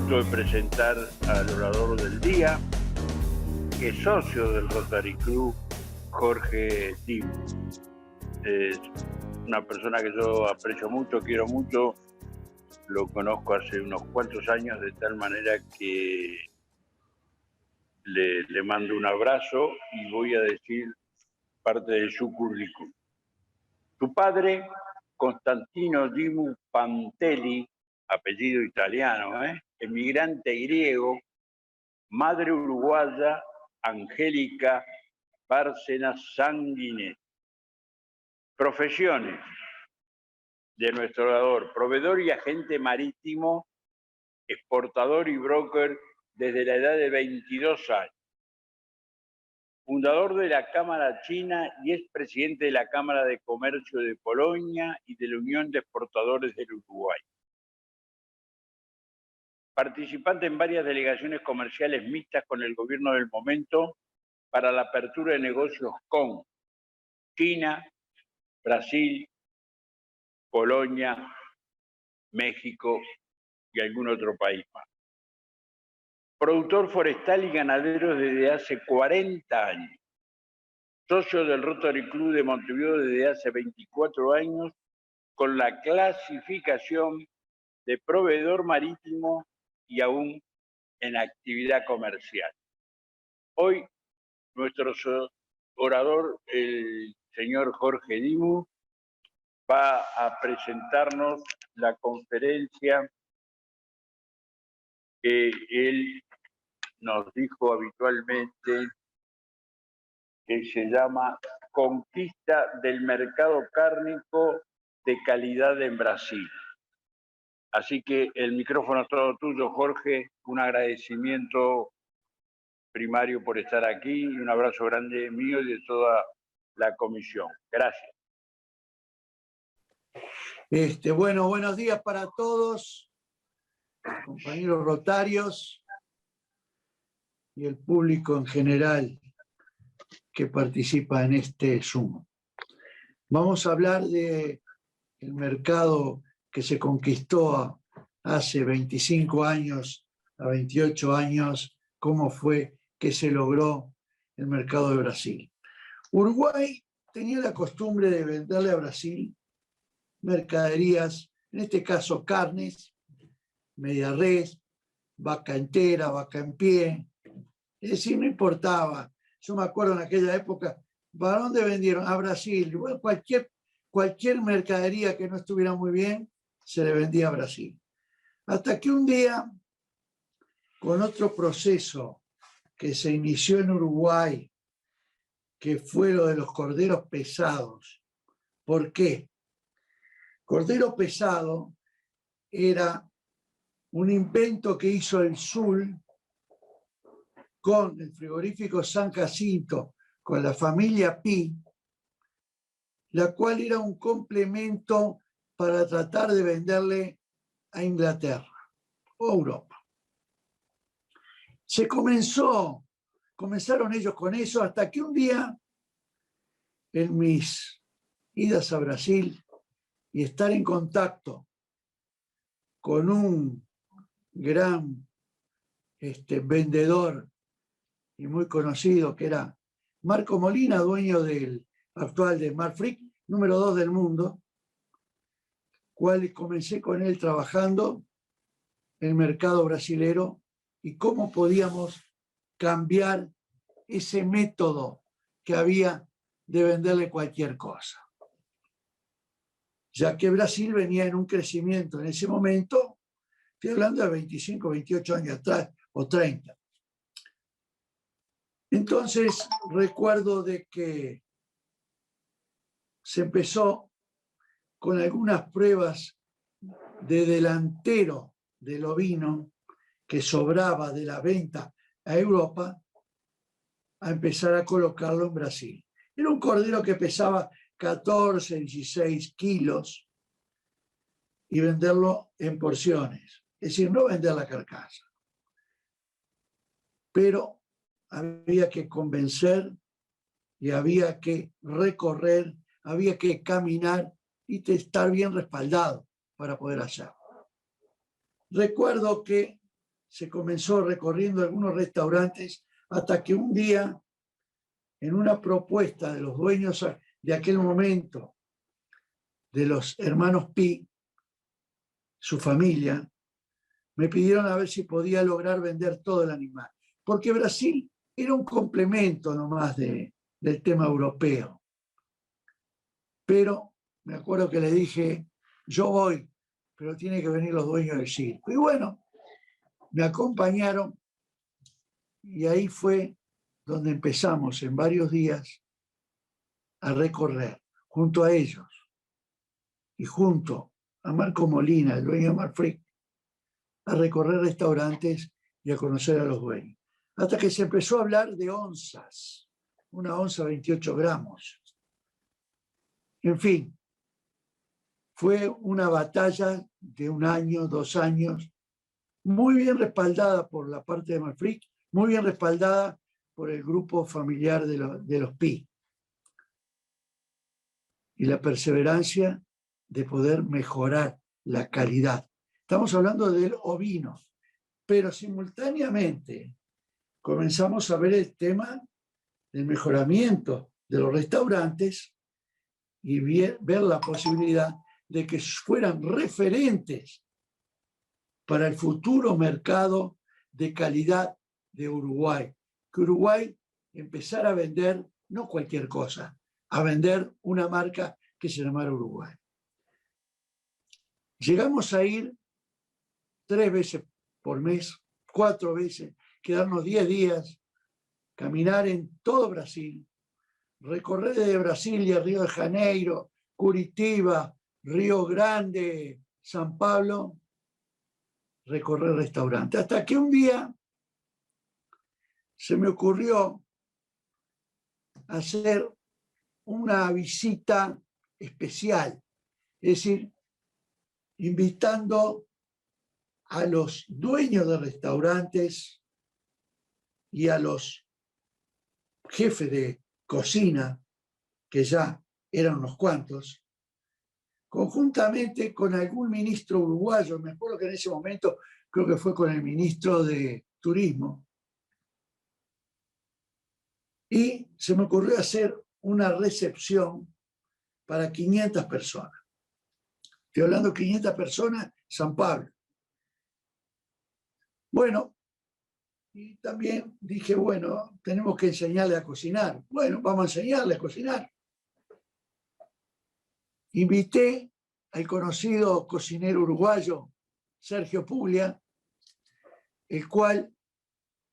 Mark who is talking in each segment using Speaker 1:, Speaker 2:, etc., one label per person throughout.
Speaker 1: gusto de presentar al orador del día, que es socio del Rotary Club, Jorge Dimu. Es una persona que yo aprecio mucho, quiero mucho, lo conozco hace unos cuantos años, de tal manera que le mando un abrazo y voy a decir parte de su currículum. Su padre, Constantino Dimu Pantelli, apellido italiano, emigrante griego, madre uruguaya, Angélica Bárcenas Sanguinetti. Profesiones de nuestro orador: proveedor y agente marítimo, exportador y broker desde la edad de 22 años. Fundador de la Cámara China y es presidente de la Cámara de Comercio de Polonia y de la Unión de Exportadores del Uruguay. Participante en varias delegaciones comerciales mixtas con el gobierno del momento para la apertura de negocios con China, Brasil, Polonia, México y algún otro país más. Productor forestal y ganadero desde hace 40 años. Socio del Rotary Club de Montevideo desde hace 24 años, con la clasificación de proveedor marítimo y aún en actividad comercial. Hoy, nuestro orador, el señor Jorge Dimu, va a presentarnos la conferencia que él nos dijo habitualmente, que se llama Conquista del mercado cárnico de calidad en Brasil. Así que el micrófono es todo tuyo, Jorge. Un agradecimiento primario por estar aquí y un abrazo grande mío y de toda la comisión. Gracias.
Speaker 2: Bueno, buenos días para todos, compañeros rotarios y el público en general que participa en este Zoom. Vamos a hablar del mercado que se conquistó hace 25 años a 28 años, cómo fue que se logró el mercado de Brasil. Uruguay tenía la costumbre de venderle a Brasil mercaderías, en este caso carnes, media res, vaca entera, vaca en pie. Es decir, no importaba. Yo me acuerdo en aquella época, ¿para dónde vendieron? A Brasil. Bueno, cualquier mercadería que no estuviera muy bien, se le vendía a Brasil. Hasta que un día, con otro proceso que se inició en Uruguay, que fue lo de los corderos pesados. ¿Por qué? Cordero pesado era un invento que hizo el Sul con el frigorífico San Jacinto, con la familia Pi, la cual era un complemento para tratar de venderle a Inglaterra o Europa. Comenzaron ellos con eso hasta que un día, en mis idas a Brasil y estar en contacto con un gran vendedor y muy conocido que era Marco Molina, dueño del actual de Marfrig, número 2 del mundo, cual comencé con él trabajando en el mercado brasilero y cómo podíamos cambiar ese método que había de venderle cualquier cosa. Ya que Brasil venía en un crecimiento en ese momento, estoy hablando de 25, 28 años atrás, o 30. Entonces, recuerdo de que se empezó con algunas pruebas de delantero del ovino que sobraba de la venta a Europa, a empezar a colocarlo en Brasil. Era un cordero que pesaba 14, 16 kilos y venderlo en porciones. Es decir, no vender la carcasa. Pero había que convencer y había que recorrer, había que caminar y estar bien respaldado para poder hacerlo. Recuerdo que se comenzó recorriendo algunos restaurantes hasta que un día, en una propuesta de los dueños de aquel momento, de los hermanos Pi, su familia, me pidieron a ver si podía lograr vender todo el animal, porque Brasil era un complemento nomás del tema europeo. Pero me acuerdo que le dije, yo voy, pero tienen que venir los dueños del circo. Y bueno, me acompañaron y ahí fue donde empezamos en varios días a recorrer junto a ellos y junto a Marco Molina, el dueño de Marfrig, a recorrer restaurantes y a conocer a los dueños. Hasta que se empezó a hablar de onzas, una onza 28 gramos. En fin, fue una batalla de 1 año, 2 años, muy bien respaldada por la parte de Marfrig, muy bien respaldada por el grupo familiar de los Pi. Y la perseverancia de poder mejorar la calidad. Estamos hablando del ovino, pero simultáneamente comenzamos a ver el tema del mejoramiento de los restaurantes y ver la posibilidad de que fueran referentes para el futuro mercado de calidad de Uruguay. Que Uruguay empezara a vender, no cualquier cosa, a vender una marca que se llamara Uruguay. Llegamos a ir 3 veces por mes, 4 veces, quedarnos 10 días, caminar en todo Brasil, recorrer desde Brasilia, Río de Janeiro, Curitiba, Río Grande, San Pablo, recorrer restaurantes. Hasta que un día se me ocurrió hacer una visita especial, es decir, invitando a los dueños de restaurantes y a los jefes de cocina, que ya eran unos cuantos, conjuntamente con algún ministro uruguayo. Me acuerdo que en ese momento creo que fue con el ministro de Turismo, y se me ocurrió hacer una recepción para 500 personas. Estoy hablando de 500 personas, San Pablo. Bueno, y también dije, bueno, tenemos que enseñarle a cocinar. Bueno, vamos a enseñarle a cocinar. Invité al conocido cocinero uruguayo, Sergio Puglia, el cual,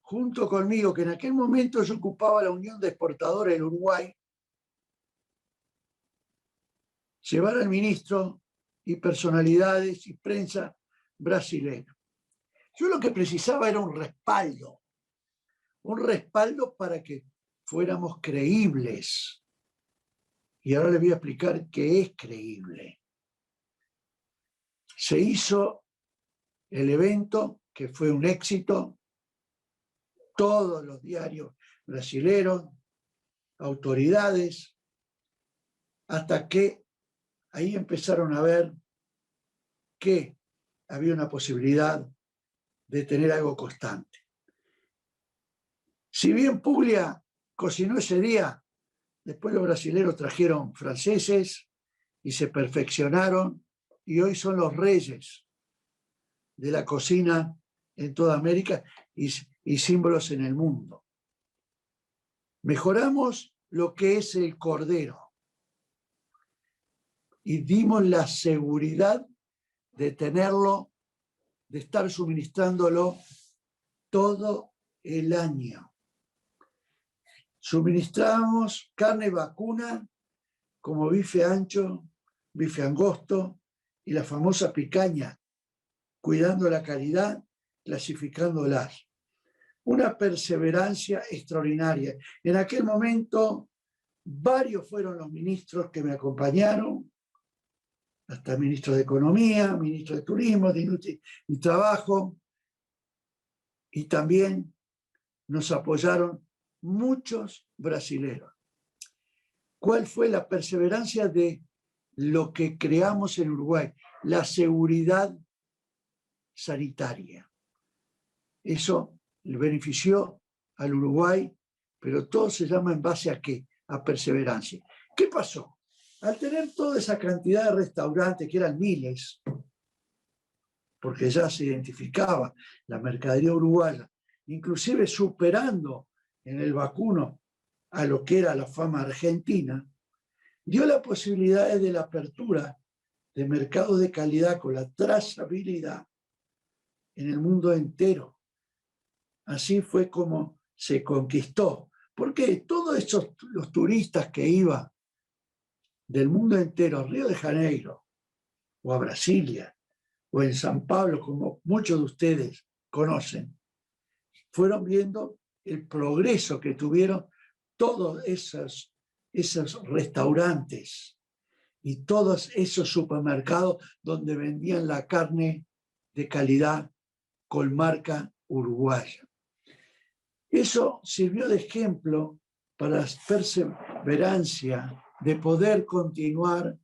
Speaker 2: junto conmigo, que en aquel momento yo ocupaba la Unión de Exportadores del Uruguay, llevar al ministro y personalidades y prensa brasileña. Yo lo que precisaba era un respaldo para que fuéramos creíbles. Y ahora les voy a explicar qué es creíble. Se hizo el evento, que fue un éxito, todos los diarios brasileños, autoridades, hasta que ahí empezaron a ver que había una posibilidad de tener algo constante. Si bien Puglia cocinó ese día, después los brasileños trajeron franceses y se perfeccionaron y hoy son los reyes de la cocina en toda América y símbolos en el mundo. Mejoramos lo que es el cordero y dimos la seguridad de tenerlo, de estar suministrándolo todo el año. Suministramos carne vacuna como bife ancho, bife angosto y la famosa picaña, cuidando la calidad, clasificándolas. Una perseverancia extraordinaria. En aquel momento, varios fueron los ministros que me acompañaron, hasta ministro de Economía, ministro de Turismo, de Industria y Trabajo, y también nos apoyaron muchos brasileños. ¿Cuál fue la perseverancia de lo que creamos en Uruguay? La seguridad sanitaria. Eso le benefició al Uruguay, pero todo se llama en base a ¿qué? A perseverancia. ¿Qué pasó? Al tener toda esa cantidad de restaurantes, que eran miles, porque ya se identificaba la mercadería uruguaya, inclusive superando en el vacuno a lo que era la fama argentina, dio la posibilidad de la apertura de mercados de calidad con la trazabilidad en el mundo entero. Así fue como se conquistó. Porque todos los turistas que iban del mundo entero a Río de Janeiro o a Brasilia o en San Pablo, como muchos de ustedes conocen, fueron viendo el progreso que tuvieron todos esos restaurantes y todos esos supermercados donde vendían la carne de calidad con marca uruguaya. Eso sirvió de ejemplo para la perseverancia de poder continuar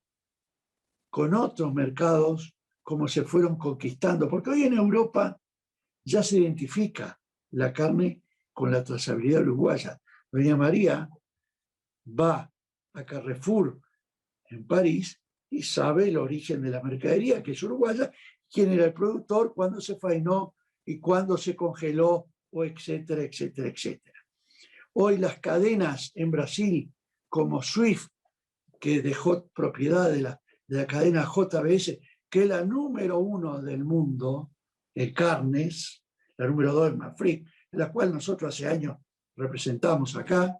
Speaker 2: con otros mercados como se fueron conquistando, porque hoy en Europa ya se identifica la carne con la trazabilidad uruguaya. Doña María va a Carrefour en París y sabe el origen de la mercadería, que es uruguaya, quién era el productor, cuándo se faenó y cuándo se congeló, o etcétera, etcétera, etcétera. Hoy las cadenas en Brasil, como Swift, que dejó propiedad de la cadena JBS, que es la número 1 del mundo de carnes, la número 2 es Mafric, la cual nosotros hace años representamos acá,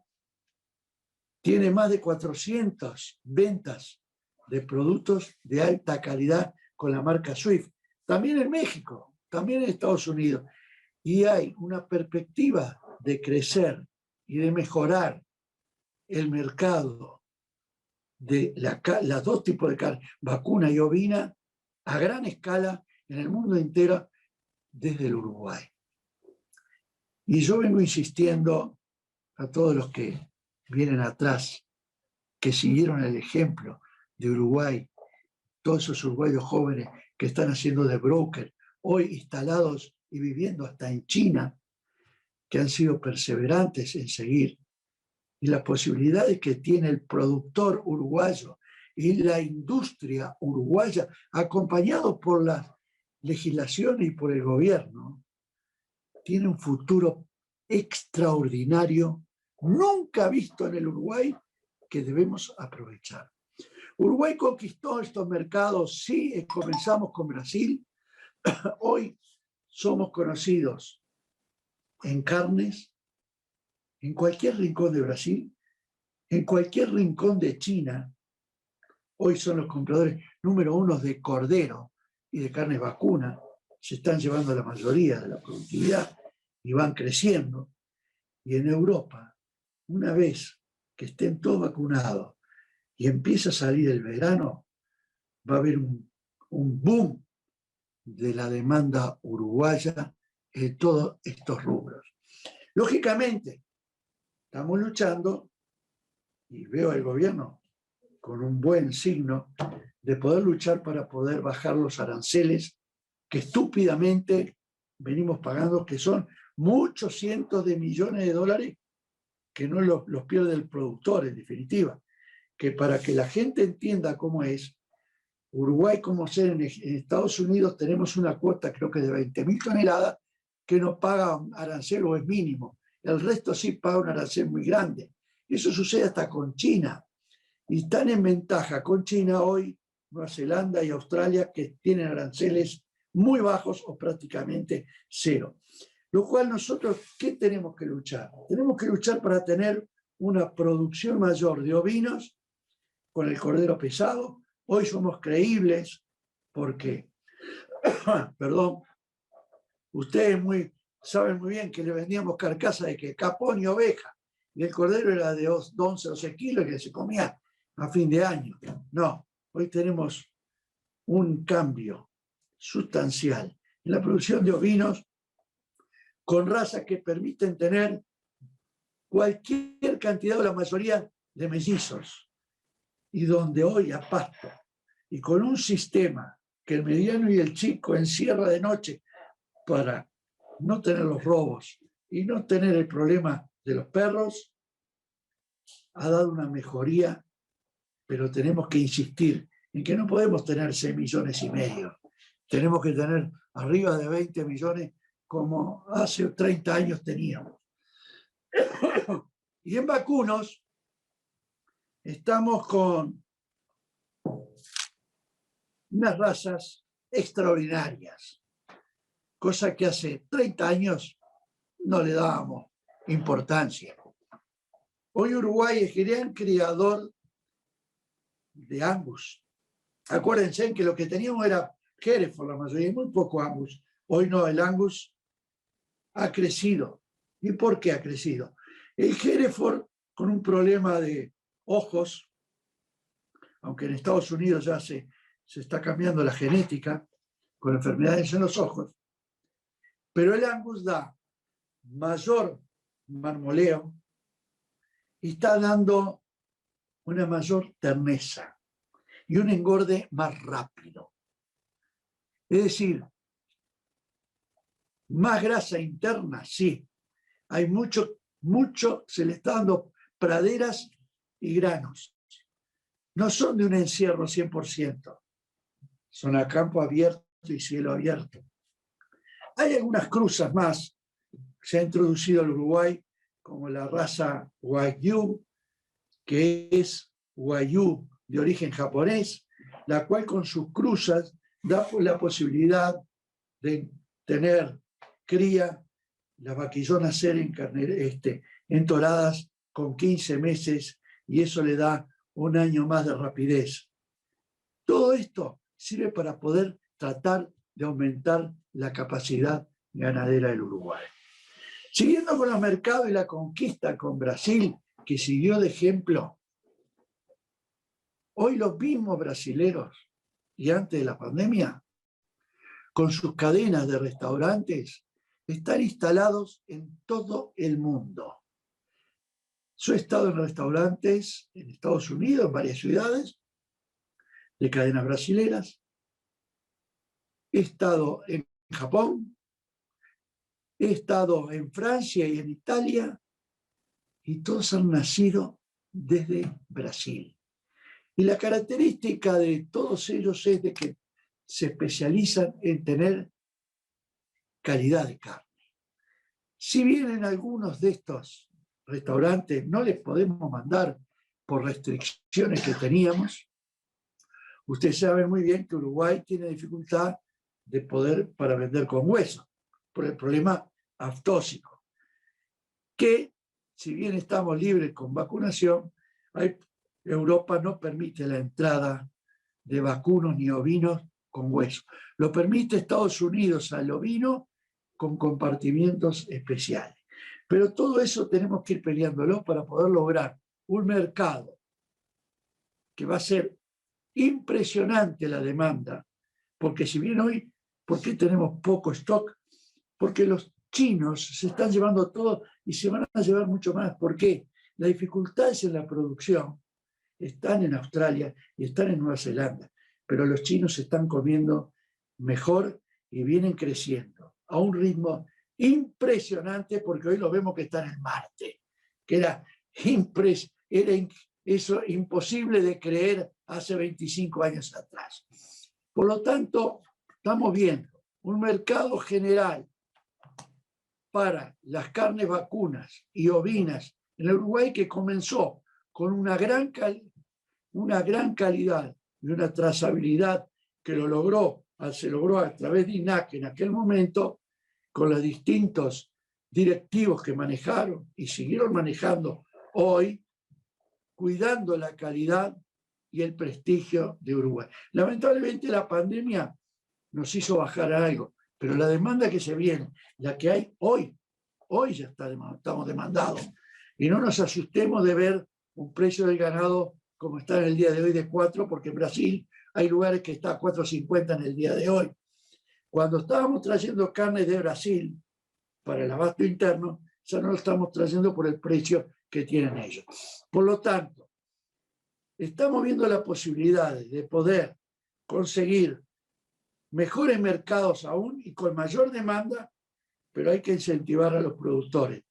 Speaker 2: tiene más de 400 ventas de productos de alta calidad con la marca Swift. También en México, también en Estados Unidos. Y hay una perspectiva de crecer y de mejorar el mercado de las dos tipos de carne, vacuna y ovina, a gran escala en el mundo entero desde el Uruguay. Y yo vengo insistiendo a todos los que vienen atrás, que siguieron el ejemplo de Uruguay, todos esos uruguayos jóvenes que están haciendo de broker, hoy instalados y viviendo hasta en China, que han sido perseverantes en seguir, y las posibilidades que tiene el productor uruguayo y la industria uruguaya, acompañado por las legislaciones y por el gobierno, tiene un futuro extraordinario, nunca visto en el Uruguay, que debemos aprovechar. Uruguay conquistó estos mercados, sí, comenzamos con Brasil, hoy somos conocidos en carnes, en cualquier rincón de Brasil, en cualquier rincón de China. Hoy son los compradores número 1 de cordero y de carne vacuna. Se están llevando la mayoría de la productividad y van creciendo. Y en Europa, una vez que estén todos vacunados y empieza a salir el verano, va a haber un boom de la demanda uruguaya en todos estos rubros. Lógicamente, estamos luchando, y veo al gobierno con un buen signo, de poder luchar para poder bajar los aranceles que estúpidamente venimos pagando, que son muchos cientos de millones de dólares que no los pierde el productor, en definitiva. Que para que la gente entienda cómo es, Uruguay, como ser en Estados Unidos, tenemos una cuota creo que de 20.000 toneladas que no paga arancel o es mínimo. El resto sí paga un arancel muy grande. Eso sucede hasta con China. Y están en ventaja con China hoy Nueva Zelanda y Australia, que tienen aranceles muy bajos o prácticamente cero. Lo cual nosotros, ¿qué tenemos que luchar? Tenemos que luchar para tener una producción mayor de ovinos con el cordero pesado. Hoy somos creíbles porque, perdón, ustedes saben muy bien que le vendíamos carcasa de que capón y oveja, y el cordero era de 11 o 12 kilos que se comía a fin de año. No, hoy tenemos un cambio sustancial en la producción de ovinos con razas que permiten tener cualquier cantidad o la mayoría de mellizos, y donde hoy a pasto y con un sistema que el mediano y el chico encierra de noche para no tener los robos y no tener el problema de los perros, ha dado una mejoría, pero tenemos que insistir en que no podemos tener 6,5 millones. Tenemos que tener arriba de 20 millones como hace 30 años teníamos. Y en vacunos estamos con unas razas extraordinarias, cosa que hace 30 años no le dábamos importancia. Hoy Uruguay es gran criador de Angus. Acuérdense que lo que teníamos era Hereford, la mayoría, muy poco Angus. Hoy no, el Angus ha crecido. ¿Y por qué ha crecido? El Hereford, con un problema de ojos, aunque en Estados Unidos ya se está cambiando la genética con enfermedades en los ojos, pero el Angus da mayor marmoleo y está dando una mayor terneza y un engorde más rápido. Es decir, más grasa interna, sí. Hay mucho, se le está dando praderas y granos. No son de un encierro 100%, son a campo abierto y cielo abierto. Hay algunas cruzas más. Se ha introducido al Uruguay como la raza Wagyu, que es Wagyu de origen japonés, la cual con sus cruzas da la posibilidad de tener cría, las vaquillonas ser entoradas con 15 meses y eso le da un año más de rapidez. Todo esto sirve para poder tratar de aumentar la capacidad ganadera del Uruguay. Siguiendo con los mercados y la conquista con Brasil, que siguió de ejemplo, hoy los mismos brasileros, y antes de la pandemia, con sus cadenas de restaurantes, están instalados en todo el mundo. Yo he estado en restaurantes en Estados Unidos, en varias ciudades, de cadenas brasileras. He estado en Japón, he estado en Francia y en Italia, y todos han nacido desde Brasil. Y la característica de todos ellos es de que se especializan en tener calidad de carne. Si bien en algunos de estos restaurantes no les podemos mandar por restricciones que teníamos, ustedes saben muy bien que Uruguay tiene dificultad de poder para vender con hueso, por el problema aftóxico, que si bien estamos libres con vacunación, Europa no permite la entrada de vacunos ni ovinos con hueso. Lo permite Estados Unidos al ovino con compartimientos especiales. Pero todo eso tenemos que ir peleándolo para poder lograr un mercado que va a ser impresionante la demanda, porque si bien hoy, ¿por qué tenemos poco stock? Porque los chinos se están llevando todo y se van a llevar mucho más. ¿Por qué? Las dificultades en la producción están en Australia y están en Nueva Zelanda, pero los chinos se están comiendo mejor y vienen creciendo a un ritmo impresionante, porque hoy lo vemos que están en Marte, que era eso imposible de creer hace 25 años atrás. Por lo tanto, estamos viendo un mercado general para las carnes vacunas y ovinas en el Uruguay que comenzó con una gran calidad y una trazabilidad que se logró a través de INAC en aquel momento, con los distintos directivos que manejaron y siguieron manejando hoy, cuidando la calidad y el prestigio de Uruguay. Lamentablemente la pandemia nos hizo bajar algo, pero la demanda que se viene, la que hay hoy ya estamos demandados. Y no nos asustemos de ver un precio del ganado como está en el día de hoy de 4, porque en Brasil hay lugares que está a 4.50 en el día de hoy. Cuando estábamos trayendo carne de Brasil para el abasto interno, ya no lo estamos trayendo por el precio que tienen ellos. Por lo tanto, estamos viendo la posibilidad de poder conseguir mejores mercados aún y con mayor demanda, pero hay que incentivar a los productores.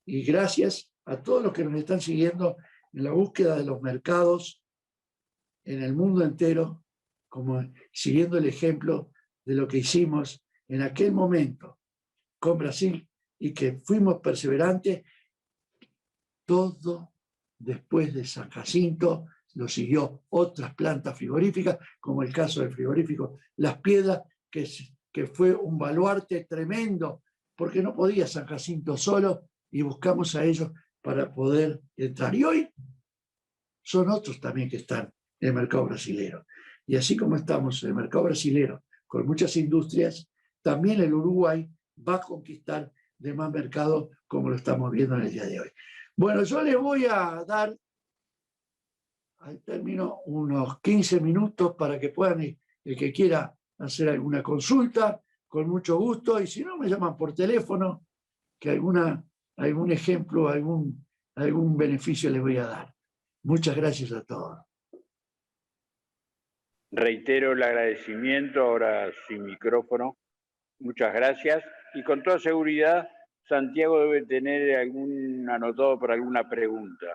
Speaker 2: Y gracias a todos los que nos están siguiendo en la búsqueda de los mercados en el mundo entero, como siguiendo el ejemplo de lo que hicimos en aquel momento con Brasil y que fuimos perseverantes. Todo después de San Jacinto lo siguió otras plantas frigoríficas, como el caso del frigorífico Las Piedras, que fue un baluarte tremendo, porque no podía San Jacinto solo y buscamos a ellos para poder entrar. Y hoy son otros también que están en el mercado brasilero. Y así como estamos en el mercado brasilero con muchas industrias, también el Uruguay va a conquistar de más mercado como lo estamos viendo en el día de hoy. Bueno, yo les voy a dar al término unos 15 minutos para que puedan, el que quiera hacer alguna consulta, con mucho gusto, y si no me llaman por teléfono, que algún ejemplo, algún beneficio les voy a dar. Muchas gracias a todos.
Speaker 1: Reitero el agradecimiento, ahora sin micrófono. Muchas gracias. Y con toda seguridad, Santiago debe tener algún anotado para alguna pregunta.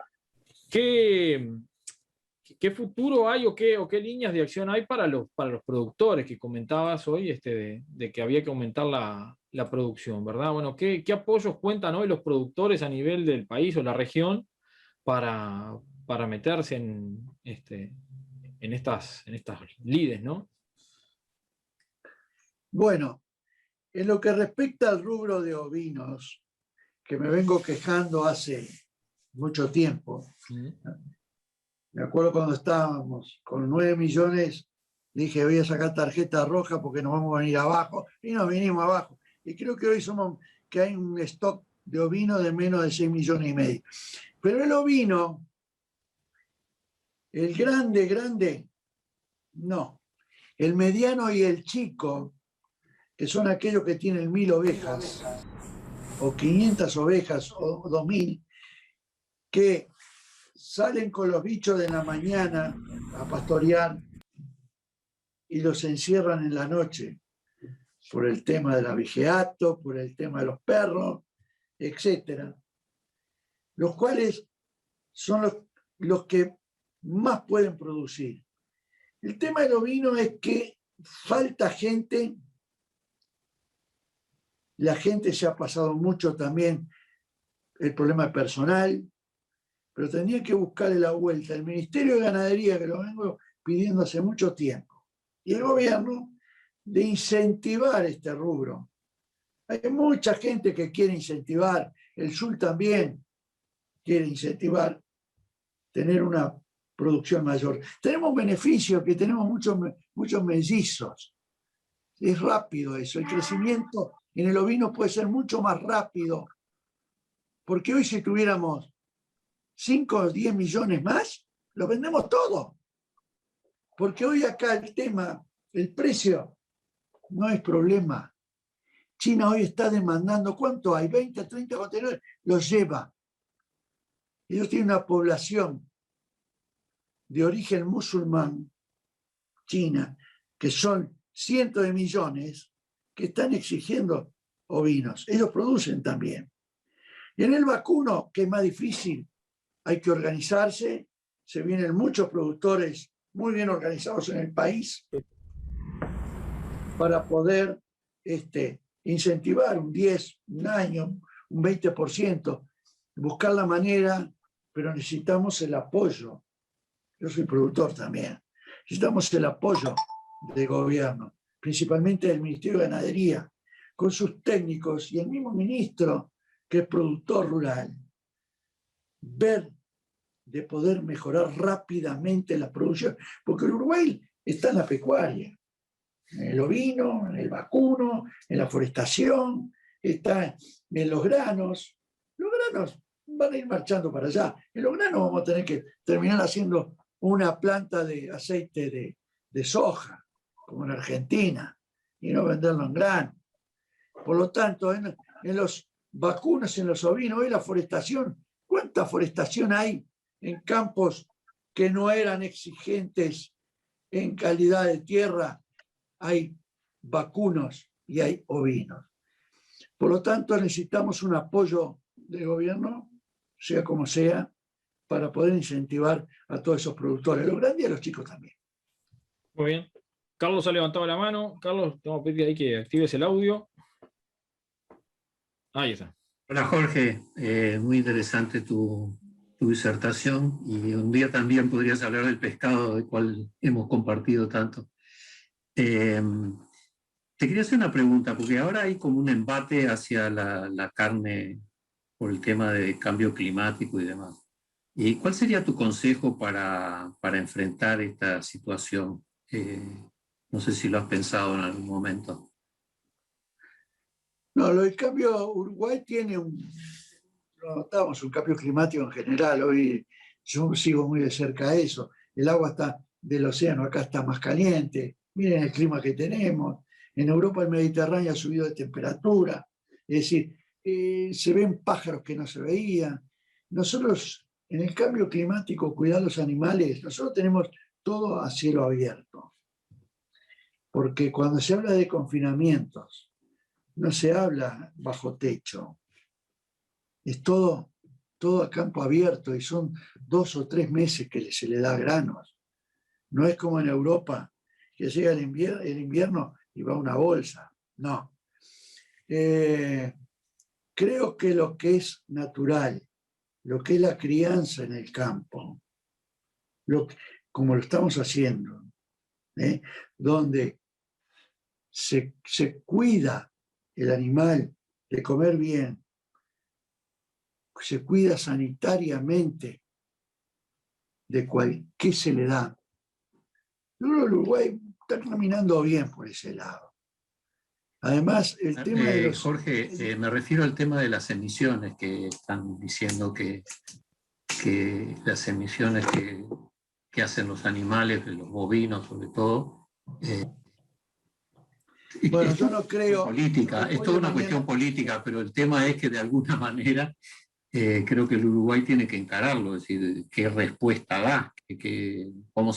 Speaker 3: ¿Qué futuro hay o qué líneas de acción hay para los productores que comentabas hoy, de que había que aumentar la producción, ¿verdad? Bueno, ¿qué apoyos cuentan hoy los productores a nivel del país o la región para meterse en estas lides, ¿no?
Speaker 2: Bueno, en lo que respecta al rubro de ovinos, que me vengo quejando hace mucho tiempo, me acuerdo cuando estábamos con 9 millones, dije voy a sacar tarjeta roja porque nos vamos a venir abajo, y nos vinimos abajo. Y creo que hoy que hay un stock de ovino de menos de 6 millones y medio. Pero el ovino, el grande, no. El mediano y el chico, que son aquellos que tienen 1000 ovejas, o 500 ovejas, o 2000, que salen con los bichos de la mañana a pastorear y los encierran en la noche por el tema del abigeato, por el tema de los perros, etcétera, los cuales son los que más pueden producir. El tema del ovino es que falta gente, la gente se ha pasado mucho también el problema personal, pero tendría que buscarle la vuelta. El Ministerio de Ganadería, que lo vengo pidiendo hace mucho tiempo, y el gobierno, de incentivar este rubro. Hay mucha gente que quiere incentivar, el SUL también quiere incentivar, tener una producción mayor. Tenemos beneficios, que tenemos muchos mellizos. Es rápido eso, el crecimiento en el ovino puede ser mucho más rápido, porque hoy si tuviéramos 5 o 10 millones más, lo vendemos todo. Porque hoy acá el tema, el precio, no es problema. China hoy está demandando, ¿cuánto hay? 20, 30 contenedores, los lleva. Ellos tienen una población de origen musulmán, China, que son cientos de millones, que están exigiendo ovinos. Ellos producen también. Y en el vacuno, que es más difícil, hay que organizarse, se vienen muchos productores muy bien organizados en el país para poder incentivar un 10, un año, un 20%, buscar la manera, pero necesitamos el apoyo. Yo soy productor también. Necesitamos el apoyo del gobierno, principalmente del Ministerio de Ganadería, con sus técnicos y el mismo ministro que es productor rural. Ver de poder mejorar rápidamente la producción, porque el Uruguay está en la pecuaria, en el ovino, en el vacuno, en la forestación, está en los granos. Los granos van a ir marchando para allá. En los granos vamos a tener que terminar haciendo una planta de aceite de soja, como en Argentina, y no venderlo en grano. Por lo tanto, en los vacunos, en los ovinos, hoy la forestación, ¿cuánta forestación hay en campos que no eran exigentes en calidad de tierra? Hay vacunos y hay ovinos. Por lo tanto, necesitamos un apoyo del gobierno, sea como sea, para poder incentivar a todos esos productores, los grandes y a los chicos también.
Speaker 3: Muy bien. Carlos ha levantado la mano. Carlos, te vamos a pedir ahí que actives el audio. Ahí está.
Speaker 4: Hola Jorge, muy interesante tu disertación y un día también podrías hablar del pescado del cual hemos compartido tanto. Te quería hacer una pregunta, porque ahora hay como un embate hacia la carne por el tema de cambio climático y demás. ¿Y cuál sería tu consejo para enfrentar esta situación? No sé si lo has pensado en algún momento.
Speaker 2: No, lo del cambio, Uruguay tiene lo notamos, un cambio climático en general. Hoy yo sigo muy de cerca eso. El agua del océano acá está más caliente. Miren el clima que tenemos. En Europa el Mediterráneo ha subido de temperatura. Es decir, se ven pájaros que no se veían. Nosotros, en el cambio climático, cuidar los animales, nosotros tenemos todo a cielo abierto. Porque cuando se habla de confinamientos, no se habla bajo techo. Es todo a campo abierto y son 2 o 3 meses que se le da granos. No es como en Europa, que llega el invierno y va una bolsa. No. Creo que lo que es natural, lo que es la crianza en el campo, como lo estamos haciendo, donde se cuida el animal de comer bien, se cuida sanitariamente qué se le da. Yo creo que el Uruguay está caminando bien por ese lado. Además, el tema de los...
Speaker 4: Jorge, me refiero al tema de las emisiones, que están diciendo que las emisiones que hacen los animales, los bovinos sobre todo,
Speaker 2: bueno, yo no creo...
Speaker 4: Política, es toda una cuestión política, pero el tema es que de alguna manera creo que el Uruguay tiene que encararlo, es decir, qué respuesta da, cómo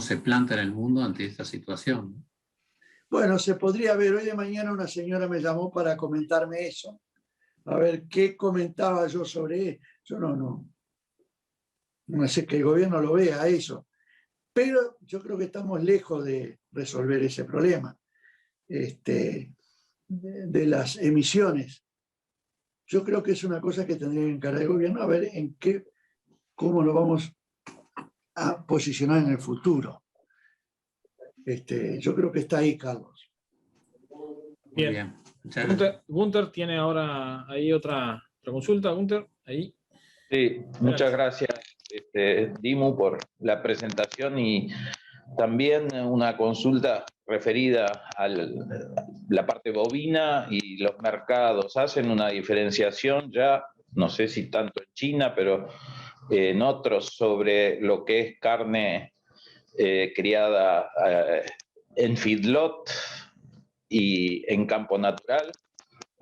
Speaker 4: se planta en el mundo ante esta situación.
Speaker 2: Bueno, se podría ver. Hoy de mañana una señora me llamó para comentarme eso, a ver qué comentaba yo sobre eso. No sé que el gobierno lo vea eso, pero yo creo que estamos lejos de resolver ese problema de las emisiones. Yo creo que es una cosa que tendría que encarar el gobierno, a ver cómo lo vamos a posicionar en el futuro. Yo creo que está ahí, Carlos.
Speaker 3: Bien. Gunter tiene ahora ahí otra consulta. Gunter, ahí.
Speaker 5: Sí, muchas gracias, Dimu, por la presentación y también una consulta referida a la parte bovina y los mercados. ¿Hacen una diferenciación ya, no sé si tanto en China, pero en otros, sobre lo que es carne criada en feedlot y en campo natural?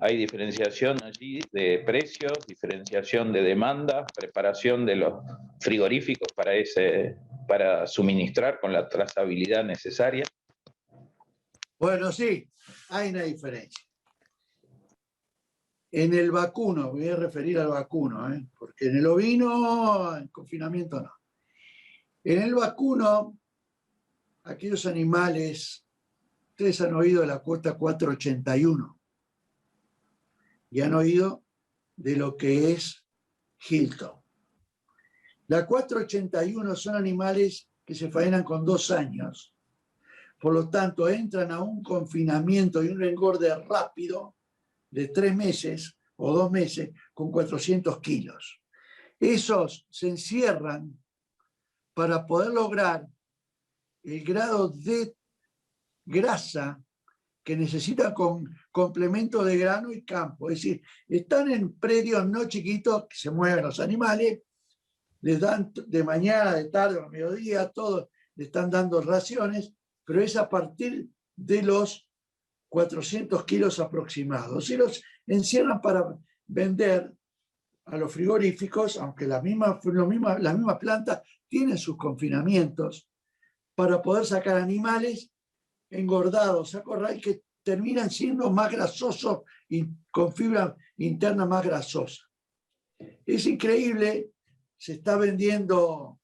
Speaker 5: ¿Hay diferenciación allí de precios, diferenciación de demanda, preparación de los frigoríficos para suministrar con la trazabilidad necesaria?
Speaker 2: Bueno, sí, hay una diferencia. En el vacuno, voy a referir al vacuno, porque en el ovino, en confinamiento no. En el vacuno, aquellos animales, ustedes han oído de la cuota 481 y han oído de lo que es Hilton. La 481 son animales que se faenan con 2 años. Por lo tanto, entran a un confinamiento y un engorde rápido de 3 meses o 2 meses con 400 kilos. Esos se encierran para poder lograr el grado de grasa que necesitan con complemento de grano y campo. Es decir, están en predios no chiquitos que se mueven los animales, les dan de mañana, de tarde, a mediodía, todos le están dando raciones, pero es a partir de los 400 kilos aproximados. Y los encierran para vender a los frigoríficos, aunque las mismas plantas tienen sus confinamientos, para poder sacar animales engordados a corral que terminan siendo más grasosos y con fibra interna más grasosa. Es increíble, se está vendiendo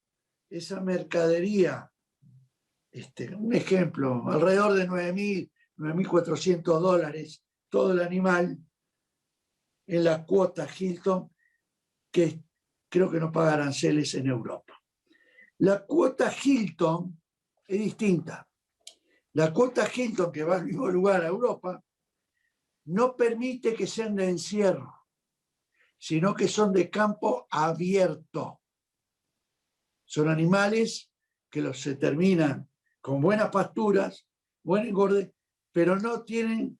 Speaker 2: esa mercadería, un ejemplo, alrededor de 9.000, 9.400 dólares, todo el animal en la cuota Hilton, que creo que no paga aranceles en Europa. La cuota Hilton es distinta. La cuota Hilton, que va al mismo lugar a Europa, no permite que sean de encierro, sino que son de campo abierto. Son animales que se terminan con buenas pasturas, buen engorde, pero no tienen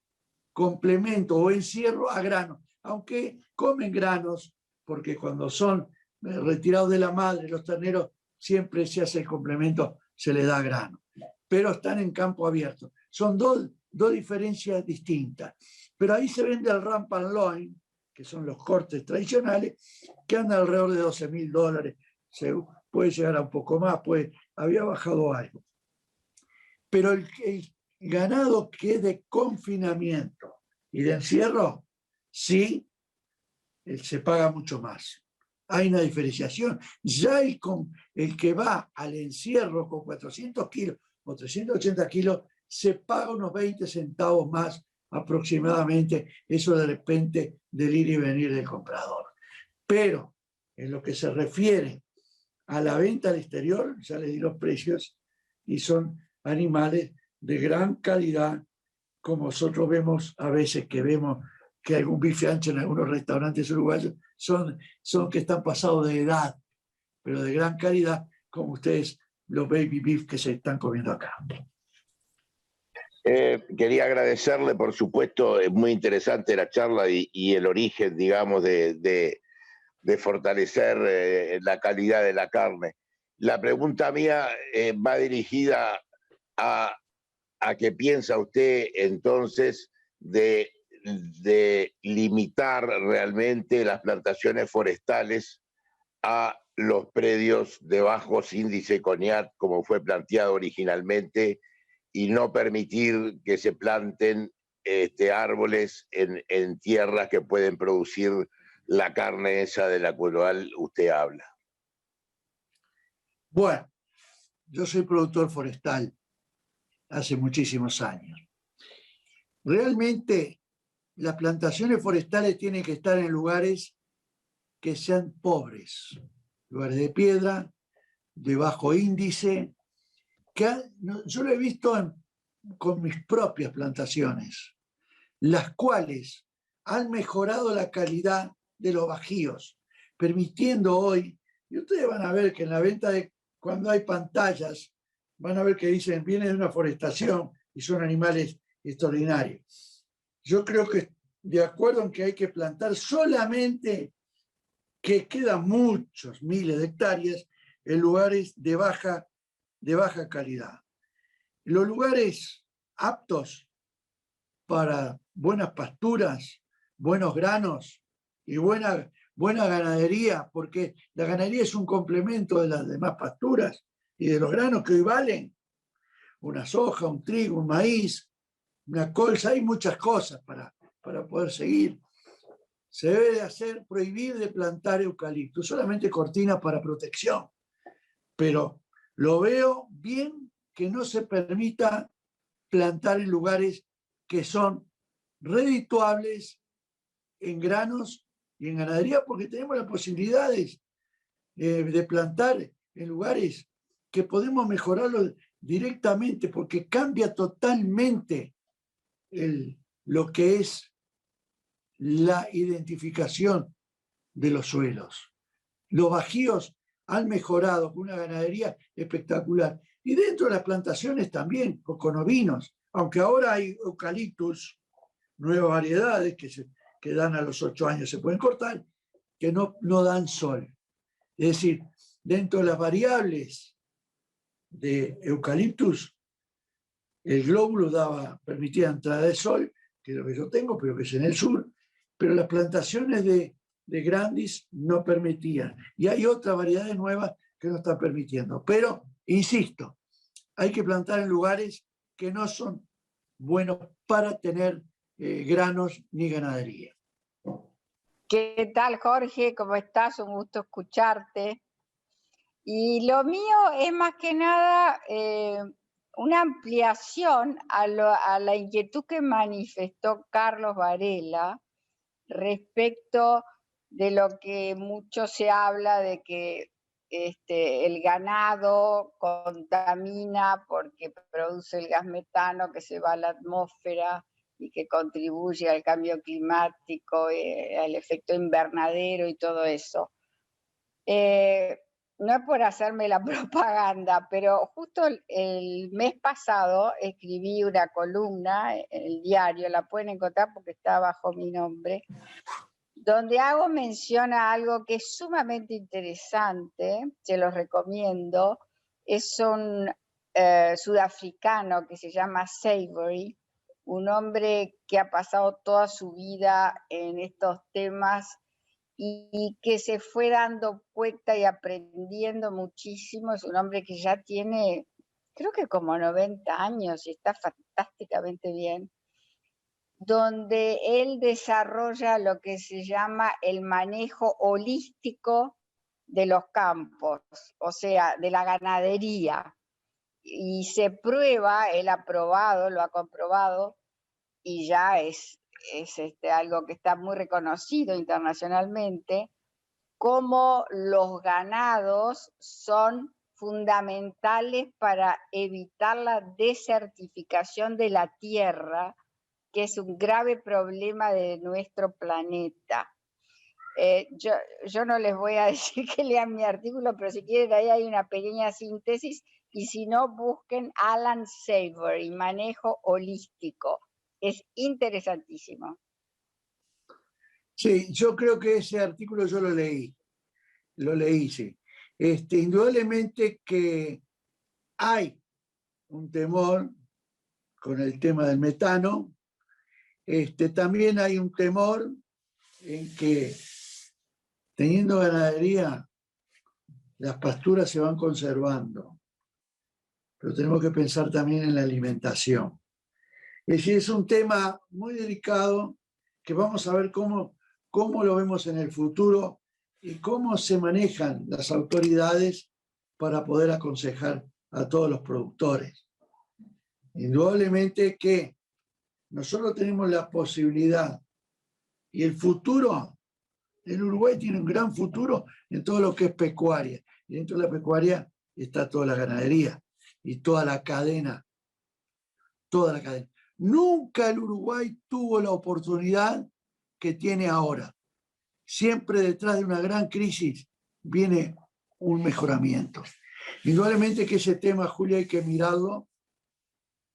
Speaker 2: complemento o encierro a grano, aunque comen granos, porque cuando son retirados de la madre, los terneros, siempre se hace el complemento, se les da grano, pero están en campo abierto. Son dos diferencias distintas, pero ahí se vende el ramp and loin, que son los cortes tradicionales, que andan alrededor de 12.000 dólares, puede llegar a un poco más, había bajado algo. Pero el ganado que es de confinamiento y de encierro, sí, se paga mucho más. Hay una diferenciación. Ya el que va al encierro con 400 kilos o 380 kilos, se paga unos 20 centavos más aproximadamente, eso de repente del ir y venir del comprador. Pero en lo que se refiere a la venta al exterior, ya les di los precios, y son animales de gran calidad, como nosotros vemos a veces que algún bife ancho en algunos restaurantes uruguayos son que están pasados de edad, pero de gran calidad, como ustedes los baby beef que se están comiendo acá.
Speaker 6: Quería agradecerle, por supuesto, es muy interesante la charla y el origen, digamos, de fortalecer la calidad de la carne. La pregunta mía va dirigida a qué piensa usted entonces de limitar realmente las plantaciones forestales a los predios de bajos índice CONIAT, como fue planteado originalmente, y no permitir que se planten árboles en tierras que pueden producir la carne esa de la cual usted habla.
Speaker 2: Bueno, yo soy productor forestal hace muchísimos años. Realmente las plantaciones forestales tienen que estar en lugares que sean pobres, lugares de piedra, de bajo índice, yo lo he visto con mis propias plantaciones, las cuales han mejorado la calidad de los bajíos, permitiendo hoy, y ustedes van a ver que en la venta cuando hay pantallas, van a ver que dicen, viene de una forestación y son animales extraordinarios. Yo creo que de acuerdo en que hay que plantar solamente, que quedan muchos miles de hectáreas en lugares de baja calidad. Los lugares aptos para buenas pasturas, buenos granos y buena ganadería, porque la ganadería es un complemento de las demás pasturas y de los granos que hoy valen. Una soja, un trigo, un maíz, una colza, hay muchas cosas para poder seguir. Se debe de prohibir de plantar eucalipto, solamente cortinas para protección. Pero lo veo bien que no se permita plantar en lugares que son redituables en granos y en ganadería, porque tenemos las posibilidades de plantar en lugares que podemos mejorarlo directamente, porque cambia totalmente lo que es la identificación de los suelos. Los bajíos han mejorado con una ganadería espectacular. Y dentro de las plantaciones también, con ovinos, aunque ahora hay eucaliptus, nuevas variedades que dan a los 8 años, se pueden cortar, que no dan sol. Es decir, dentro de las variables de eucaliptus, el glóbulo permitía entrada de sol, que es lo que yo tengo, pero que es en el sur, pero las plantaciones de Grandis no permitían. Y hay otras variedades nuevas que no están permitiendo. Pero, insisto, hay que plantar en lugares que no son buenos para tener granos ni ganadería.
Speaker 7: ¿Qué tal, Jorge? ¿Cómo estás? Un gusto escucharte. Y lo mío es más que nada una ampliación a la inquietud que manifestó Carlos Varela respecto de lo que mucho se habla de que el ganado contamina porque produce el gas metano que se va a la atmósfera y que contribuye al cambio climático, al efecto invernadero y todo eso. No es por hacerme la propaganda, pero justo el mes pasado escribí una columna en el diario, la pueden encontrar porque está bajo mi nombre, donde hago mención a algo que es sumamente interesante, se los recomiendo. Es un sudafricano que se llama Savory, un hombre que ha pasado toda su vida en estos temas y que se fue dando cuenta y aprendiendo muchísimo. Es un hombre que ya tiene, creo que como 90 años y está fantásticamente bien, donde él desarrolla lo que se llama el manejo holístico de los campos, o sea, de la ganadería. Y se prueba, él ha probado, lo ha comprobado, y ya es algo que está muy reconocido internacionalmente, cómo los ganados son fundamentales para evitar la desertificación de la tierra, que es un grave problema de nuestro planeta. Yo no les voy a decir que lean mi artículo, pero si quieren ahí hay una pequeña síntesis, y si no, busquen Alan Savory, manejo holístico. Es interesantísimo.
Speaker 2: Sí, yo creo que ese artículo yo lo leí, sí. Indudablemente que hay un temor con el tema del metano. También hay un temor en que, teniendo ganadería, las pasturas se van conservando. Pero tenemos que pensar también en la alimentación. Es decir, es un tema muy delicado que vamos a ver cómo lo vemos en el futuro y cómo se manejan las autoridades para poder aconsejar a todos los productores. Indudablemente que nosotros tenemos la posibilidad y el futuro, el Uruguay tiene un gran futuro en todo lo que es pecuaria. Y dentro de la pecuaria está toda la ganadería y toda la cadena. Toda la cadena. Nunca el Uruguay tuvo la oportunidad que tiene ahora. Siempre detrás de una gran crisis viene un mejoramiento. Indudablemente que ese tema, Julia, hay que mirarlo,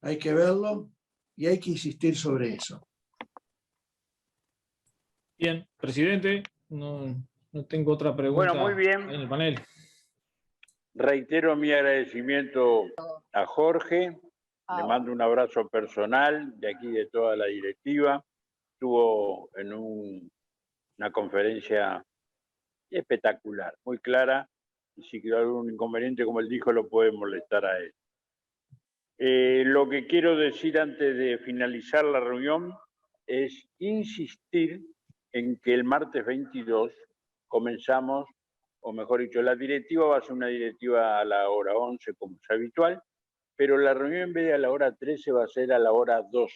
Speaker 2: hay que verlo y hay que insistir sobre eso.
Speaker 3: Bien, presidente, no tengo otra pregunta.
Speaker 1: Bueno, muy bien.
Speaker 3: En el panel.
Speaker 1: Reitero mi agradecimiento a Jorge. Le mando un abrazo personal de aquí de toda la directiva. Estuvo en una conferencia espectacular, muy clara, y si quedó algún inconveniente, como él dijo, lo puede molestar a él. Lo que quiero decir antes de finalizar la reunión es insistir en que el martes 22 comenzamos, o mejor dicho, la directiva va a ser una directiva a la hora 11, como es habitual, pero la reunión en vez de a la hora 13 va a ser a la hora 12.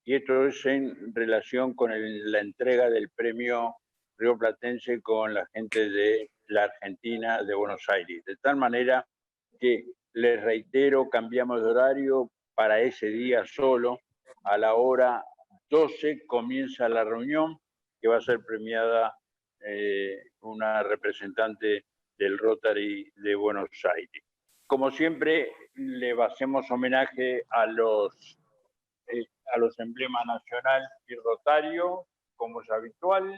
Speaker 1: Y esto es en relación con la entrega del premio rioplatense con la gente de la Argentina, de Buenos Aires. De tal manera que, les reitero, cambiamos de horario para ese día solo. A la hora 12 comienza la reunión, que va a ser premiada una representante del Rotary de Buenos Aires. Como siempre, le hacemos homenaje a los emblemas nacional y rotario, como es habitual,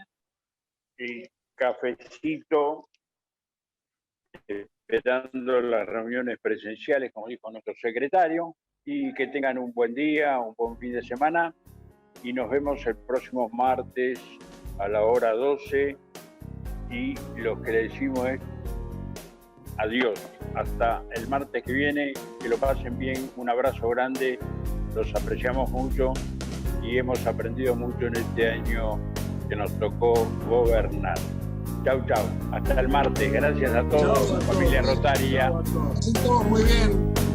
Speaker 1: y cafecito, esperando las reuniones presenciales, como dijo nuestro secretario, y que tengan un buen día, un buen fin de semana, y nos vemos el próximo martes a la hora 12, y lo que le decimos es adiós, hasta el martes que viene, que lo pasen bien, un abrazo grande los apreciamos mucho y hemos aprendido mucho en este año que nos tocó gobernar. Chau, chau. Hasta el martes. Gracias a todos,
Speaker 8: Chau a
Speaker 1: familia
Speaker 8: todos.
Speaker 1: Rotaria.
Speaker 8: Chau a todos. Muy bien.